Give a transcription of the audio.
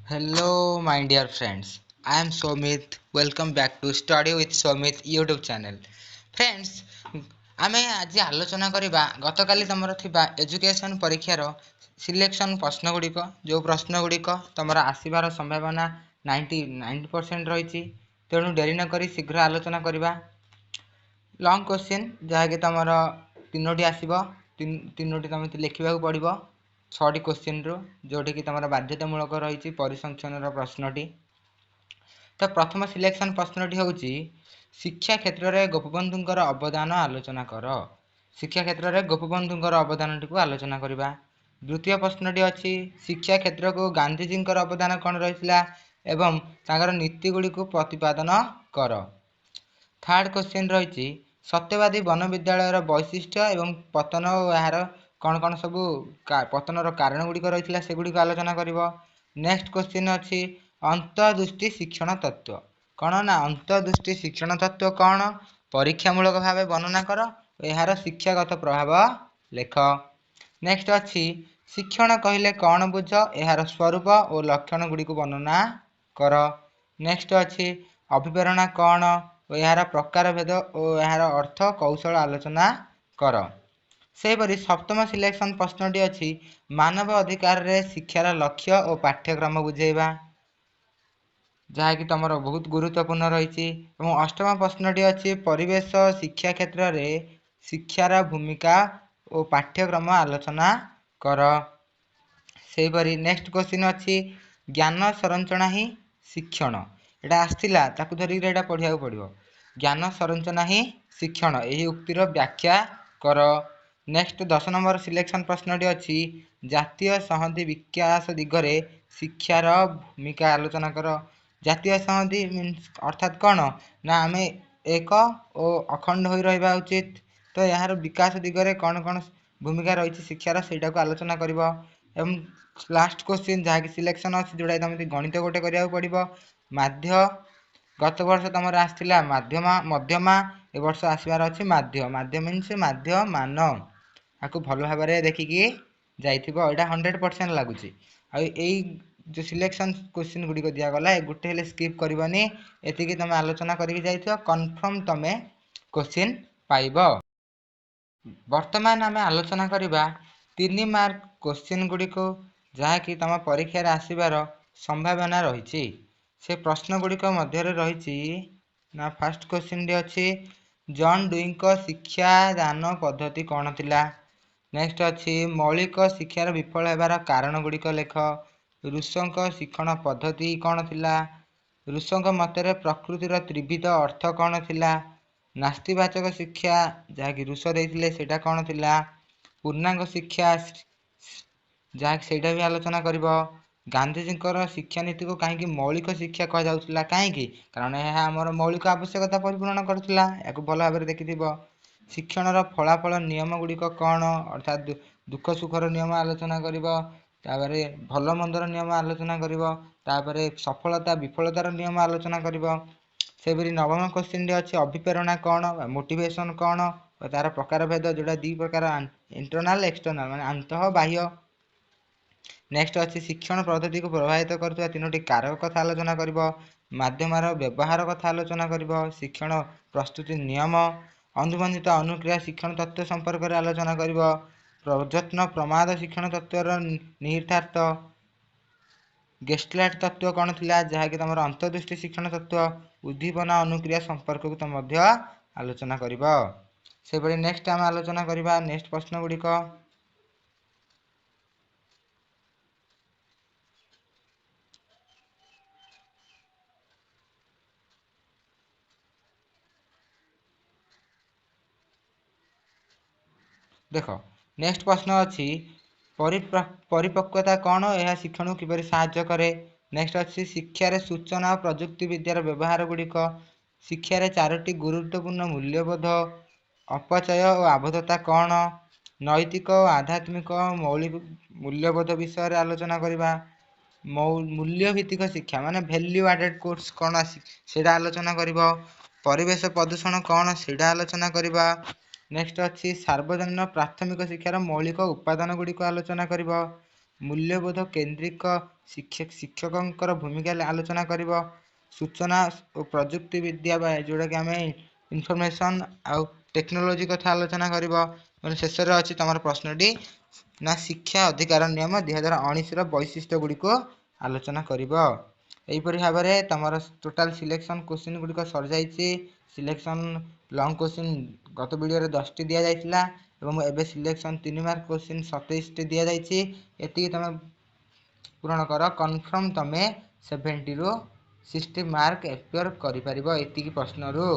Hello, my dear friends. I am Somit. Welcome back to Study with Somit YouTube channel. Friends, ଆମେ ଆଜି ଆଲୋଚନା କରିବା ଗତକାଲି ତମର ଥିବା ଏଜୁକେସନ ପରୀକ୍ଷାର ସିଲେକ୍ସନ ପ୍ରଶ୍ନ ଗୁଡ଼ିକ ଯେଉଁ ପ୍ରଶ୍ନ ଗୁଡ଼ିକ ତମର ଆସିବାର ସମ୍ଭାବନା 90% ରହିଛି। ତେଣୁ ଡେରି ନକରି ଶୀଘ୍ର ଆଲୋଚନା କରିବା। ଲଙ୍ଗ କ୍ୱେଶ୍ଚିନ୍ ଯାହାକି ତମର ତିନୋଟି ଆସିବ, ତିନୋଟି ତମେ ଲେଖିବାକୁ ପଡ଼ିବ 6ଟି କ୍ୱେଶ୍ଚିନ୍ରୁ, ଯେଉଁଠିକି ତୁମର ବାଧ୍ୟତାମୂଳକ ରହିଛି ପରିସଂଖ୍ୟାନର ପ୍ରଶ୍ନଟି। ତ ପ୍ରଥମ ସିଲେକ୍ସନ୍ ପ୍ରଶ୍ନଟି ହେଉଛି ଶିକ୍ଷା କ୍ଷେତ୍ରରେ ଗୋପବନ୍ଧୁଙ୍କର ଅବଦାନ ଆଲୋଚନା କର। ଶିକ୍ଷା କ୍ଷେତ୍ରରେ ଗୋପବନ୍ଧୁଙ୍କର ଅବଦାନଟିକୁ ଆଲୋଚନା କରିବା। ଦ୍ୱିତୀୟ ପ୍ରଶ୍ନଟି ଅଛି ଶିକ୍ଷା କ୍ଷେତ୍ରକୁ ଗାନ୍ଧିଜୀଙ୍କର ଅବଦାନ କ'ଣ ରହିଥିଲା ଏବଂ ତାଙ୍କର ନୀତିଗୁଡ଼ିକୁ ପ୍ରତିପାଦନ କର। ଥାର୍ଡ଼ କ୍ୱେଶ୍ଚିନ୍ ରହିଛି ସତ୍ୟବାଦୀ ବନ ବିଦ୍ୟାଳୟର ବୈଶିଷ୍ଟ୍ୟ ଏବଂ ପତନ ଓ ଏହାର କ'ଣ କ'ଣ ସବୁ ପତନର କାରଣ ଗୁଡ଼ିକ ରହିଥିଲା ସେଗୁଡ଼ିକୁ ଆଲୋଚନା କରିବ। ନେକ୍ସଟ କ୍ୱେଶ୍ଚିନ୍ ଅଛି ଅନ୍ତର୍ଦୃଷ୍ଟି ଶିକ୍ଷଣ ତତ୍ତ୍ୱ। କ'ଣ ନା ଅନ୍ତର୍ଦୃଷ୍ଟି ଶିକ୍ଷଣ ତତ୍ତ୍ୱ କ'ଣ, ପରୀକ୍ଷାମୂଳକ ଭାବେ ବର୍ଣ୍ଣନା କର ଓ ଏହାର ଶିକ୍ଷାଗତ ପ୍ରଭାବ ଲେଖ। ନେକ୍ସଟ ଅଛି ଶିକ୍ଷଣ କହିଲେ କ'ଣ ବୁଝ, ଏହାର ସ୍ୱରୂପ ଓ ଲକ୍ଷଣ ଗୁଡ଼ିକୁ ବର୍ଣ୍ଣନା କର। ନେକ୍ସଟ ଅଛି ଅଭିପ୍ରେରଣା କ'ଣ ଓ ଏହାର ପ୍ରକାରଭେଦ ଓ ଏହାର ଅର୍ଥ କୌଶଳ ଆଲୋଚନା କର। ସେହିପରି ସପ୍ତମ ସିଲେକ୍ସନ ପ୍ରଶ୍ନଟି ଅଛି ମାନବ ଅଧିକାରରେ ଶିକ୍ଷାର ଲକ୍ଷ୍ୟ ଓ ପାଠ୍ୟକ୍ରମ ବୁଝେଇବା, ଯାହାକି ତମର ବହୁତ ଗୁରୁତ୍ୱପୂର୍ଣ୍ଣ ରହିଛି। ଏବଂ ଅଷ୍ଟମ ପ୍ରଶ୍ନଟି ଅଛି ପରିବେଶ ଶିକ୍ଷା କ୍ଷେତ୍ରରେ ଶିକ୍ଷାର ଭୂମିକା ଓ ପାଠ୍ୟକ୍ରମ ଆଲୋଚନା କର। ସେହିପରି ନେକ୍ସଟ କ୍ୱେଶ୍ଚିନ୍ ଅଛି ଜ୍ଞାନ ସଂରଚନା ହିଁ ଶିକ୍ଷଣ। ଏଇଟା ଆସିଥିଲା, ତାକୁ ଧରିକି ଏଇଟା ପଢ଼ିବାକୁ ପଡ଼ିବ। ଜ୍ଞାନ ସଂରଚନା ହିଁ ଶିକ୍ଷଣ, ଏହି ଉକ୍ତିର ବ୍ୟାଖ୍ୟା କର। ନେକ୍ସଟ 10 ନମ୍ବର ସିଲେକ୍ସନ ପ୍ରଶ୍ନଟି ଅଛି ଜାତୀୟ ସଂହତି ବିକାଶ ଦିଗରେ ଶିକ୍ଷାର ଭୂମିକା ଆଲୋଚନା କର। ଜାତୀୟ ସଂହତି ଅର୍ଥାତ୍ କ'ଣ ନା ଆମେ ଏକ ଓ ଅଖଣ୍ଡ ହୋଇ ରହିବା ଉଚିତ। ତ ଏହାର ବିକାଶ ଦିଗରେ କ'ଣ କ'ଣ ଭୂମିକା ରହିଛି ଶିକ୍ଷାର, ସେଇଟାକୁ ଆଲୋଚନା କରିବ। ଏବଂ ଲାଷ୍ଟ କ୍ୱେଶ୍ଚିନ୍ ଯାହାକି ସିଲେକ୍ସନ ଅଛି, ଯେଉଁଟା ତମେ ଗଣିତ ଗୋଟେ କରିବାକୁ ପଡ଼ିବ। ଗତ ବର୍ଷ ତମର ଆସିଥିଲା ମଧ୍ୟମା, ଏ ବର୍ଷ ଆସିବାର ଅଛି ମାଧ୍ୟ ମିନ୍ସ ମାଧ୍ୟମାନ। ଆକୁ ଭଲ ଭାବରେ ଦେଖିକି ଯାଇଥିବ, ଏଇଟା 100% ଲାଗୁଛି। ଆଉ ଏଇ ଯେଉଁ ସିଲେକ୍ସନ କ୍ୱେଶ୍ଚିନ୍ ଗୁଡ଼ିକ ଦିଆଗଲା ଏ ଗୋଟେ ହେଲେ ସ୍କିପ୍ କରିବନି, ଏତିକି ତମେ ଆଲୋଚନା କରିକି ଯାଇଥିବ, କନଫର୍ମ ତମେ କ୍ୱେଶ୍ଚିନ୍ ପାଇବ। ବର୍ତ୍ତମାନ ଆମେ ଆଲୋଚନା କରିବା 3 ମାର୍କ କ୍ୱେଶ୍ଚିନ୍ ଗୁଡ଼ିକୁ, ଯାହାକି ତମ ପରୀକ୍ଷାରେ ଆସିବାର ସମ୍ଭାବନା ରହିଛି। ସେ ପ୍ରଶ୍ନ ଗୁଡ଼ିକ ମଧ୍ୟରେ ରହିଛି ନା ଫାର୍ଷ୍ଟ କ୍ୱେଶ୍ଚିନ୍ଟି ଅଛି ଜନ୍ ଡୁଇଙ୍କ ଶିକ୍ଷାଦାନ ପଦ୍ଧତି କ'ଣ ଥିଲା। ନେକ୍ସଟ ଅଛି ମୌଳିକ ଶିକ୍ଷାର ବିଫଳ ହେବାର କାରଣ ଗୁଡ଼ିକ ଲେଖ। ରୁଷଙ୍କ ଶିକ୍ଷଣ ପଦ୍ଧତି କ'ଣ ଥିଲା। ରୁଷଙ୍କ ମତରେ ପ୍ରକୃତିର ତ୍ରିବିଧ ଅର୍ଥ କ'ଣ ଥିଲା। ନାସ୍ତିବାଚକ ଶିକ୍ଷା ଯାହାକି ରୁଷ ଦେଇଥିଲେ ସେଇଟା କ'ଣ ଥିଲା। ପୂର୍ଣ୍ଣାଙ୍ଗ ଶିକ୍ଷା ଯାହାକି ସେଇଟା ବି ଆଲୋଚନା କରିବ। ଗାନ୍ଧିଜୀଙ୍କର ଶିକ୍ଷାନୀତିକୁ କାହିଁକି ମୌଳିକ ଶିକ୍ଷା କୁହାଯାଉଥିଲା, କାହିଁକି, କାରଣ ଏହା ଆମର ମୌଳିକ ଆବଶ୍ୟକତା ପରିପୂରଣ କରୁଥିଲା, ଏହାକୁ ଭଲ ଭାବରେ ଦେଖିଥିବ। ଶିକ୍ଷଣର ଫଳାଫଳ ନିୟମ ଗୁଡ଼ିକ କ'ଣ, ଅର୍ଥାତ୍ ଦୁଃଖ ସୁଖର ନିୟମ ଆଲୋଚନା କରିବ। ତାପରେ ଭଲ ମନ୍ଦର ନିୟମ ଆଲୋଚନା କରିବ। ତାପରେ ସଫଳତା ବିଫଳତାର ନିୟମ ଆଲୋଚନା କରିବ। ସେହିପରି ନବମ କ୍ୱେଶ୍ଚିନ୍ଟି ଅଛି ଅଭିପ୍ରେରଣା କ'ଣ, ମୋଟିଭେସନ୍ କ'ଣ ଓ ତା'ର ପ୍ରକାରଭେଦ, ଯେଉଁଟା ଦୁଇ ପ୍ରକାର ଇଣ୍ଟରନାଲ ଏକ୍ସଟର୍ନାଲ, ମାନେ ଆନ୍ତଃ ବାହ୍ୟ। ନେକ୍ସଟ ଅଛି ଶିକ୍ଷଣ ପଦ୍ଧତିକୁ ପ୍ରଭାବିତ କରୁଥିବା 3ଟି କାରକ କଥା ଆଲୋଚନା କରିବ। ମାଧ୍ୟମର ବ୍ୟବହାର କଥା ଆଲୋଚନା କରିବ। ଶିକ୍ଷଣ ପ୍ରସ୍ତୁତି ନିୟମ, ଅନୁବନ୍ଧିତ ଅନୁକ୍ରିୟା ଶିକ୍ଷଣ ତତ୍ତ୍ୱ ସମ୍ପର୍କରେ ଆଲୋଚନା କରିବ। ପ୍ରଯତ୍ନ ପ୍ରମାଦ ଶିକ୍ଷଣ ତତ୍ତ୍ୱର ନିହିତାର୍ଥ। ଗେଷ୍ଟଲାଟ୍ ତତ୍ତ୍ୱ କ'ଣ ଥିଲା, ଯାହାକି ତମର ଅନ୍ତର୍ଦୃଷ୍ଟି ଶିକ୍ଷଣ ତତ୍ତ୍ୱ। ଉଦ୍ଦୀପନା ଅନୁକ୍ରିୟା ସମ୍ପର୍କକୁ ତମେ ମଧ୍ୟ ଆଲୋଚନା କରିବ। ସେହିଭଳି ନେକ୍ସଟ ଆମେ ଆଲୋଚନା କରିବା ନେକ୍ସଟ ପ୍ରଶ୍ନ ଗୁଡ଼ିକ। ଦେଖ ନେକ୍ସଟ ପ୍ରଶ୍ନ ଅଛି ପରିପକ୍ୱତା କ'ଣ, ଏହା ଶିକ୍ଷଣକୁ କିପରି ସାହାଯ୍ୟ କରେ। ନେକ୍ସଟ ଅଛି ଶିକ୍ଷାରେ ସୂଚନା ଓ ପ୍ରଯୁକ୍ତି ବିଦ୍ୟାର ବ୍ୟବହାର ଗୁଡ଼ିକ। ଶିକ୍ଷାରେ 4ଟି ଗୁରୁତ୍ୱପୂର୍ଣ୍ଣ ମୂଲ୍ୟବୋଧ। ଅପଚୟ ଓ ଆବଦ୍ଧତା କ'ଣ। ନୈତିକ ଓ ଆଧ୍ୟାତ୍ମିକ ମୌଳିକ ମୂଲ୍ୟବୋଧ ବିଷୟରେ ଆଲୋଚନା କରିବା। ମୂଲ୍ୟଭିତ୍ତିକ ଶିକ୍ଷା ମାନେ ଭ୍ୟାଲ୍ୟୁ ଆଡେଡ୍ କୋର୍ସ କ'ଣ ସେଇଟା ଆଲୋଚନା କରିବ। ପରିବେଶ ପ୍ରଦୂଷଣ କ'ଣ ସେଇଟା ଆଲୋଚନା କରିବା। ନେକ୍ସଟ ଅଛି ସାର୍ବଜନୀନ ପ୍ରାଥମିକ ଶିକ୍ଷାର ମୌଳିକ ଉପାଦାନ ଗୁଡ଼ିକ ଆଲୋଚନା କରିବ। ମୂଲ୍ୟବୋଧ କେନ୍ଦ୍ରିକ ଶିକ୍ଷକଙ୍କର ଭୂମିକା ଆଲୋଚନା କରିବ। ସୂଚନା ଓ ପ୍ରଯୁକ୍ତି ବିଦ୍ୟା ବା ଯେଉଁଟାକି ଆମେ ଇନଫର୍ମେସନ୍ ଆଉ ଟେକ୍ନୋଲୋଜି କଥା ଆଲୋଚନା କରିବ। ମାନେ ଶେଷରେ ଅଛି ତମର ପ୍ରଶ୍ନଟି ନା ଶିକ୍ଷା ଅଧିକାର ନିୟମ 2019ର ବୈଶିଷ୍ଟ୍ୟ ଗୁଡ଼ିକୁ ଆଲୋଚନା କରିବ। ଏହିପରି ଭାବରେ ତମର ଟୋଟାଲ ସିଲେକ୍ସନ୍ କୋଶ୍ଚିନ୍ ଗୁଡ଼ିକ ସରିଯାଇଛି। ସିଲେକ୍ସନ୍ ଲଙ୍ଗ୍ କୋଶ୍ଚିନ୍ ଗତ ଭିଡ଼ିଓରେ 10ଟି ଦିଆଯାଇଥିଲା ଏବଂ ଏବେ ସିଲେକ୍ସନ୍ 3 ମାର୍କ କୋଶ୍ଚିନ୍ 27ଟି ଦିଆଯାଇଛି। ଏତିକି ତମେ ପୂରଣ କର, କନଫର୍ମ ତମେ 70ରୁ 60 ମାର୍କ ଏକ୍ସପେକ୍ଟ କରିପାରିବ ଏତିକି ପ୍ରଶ୍ନରୁ।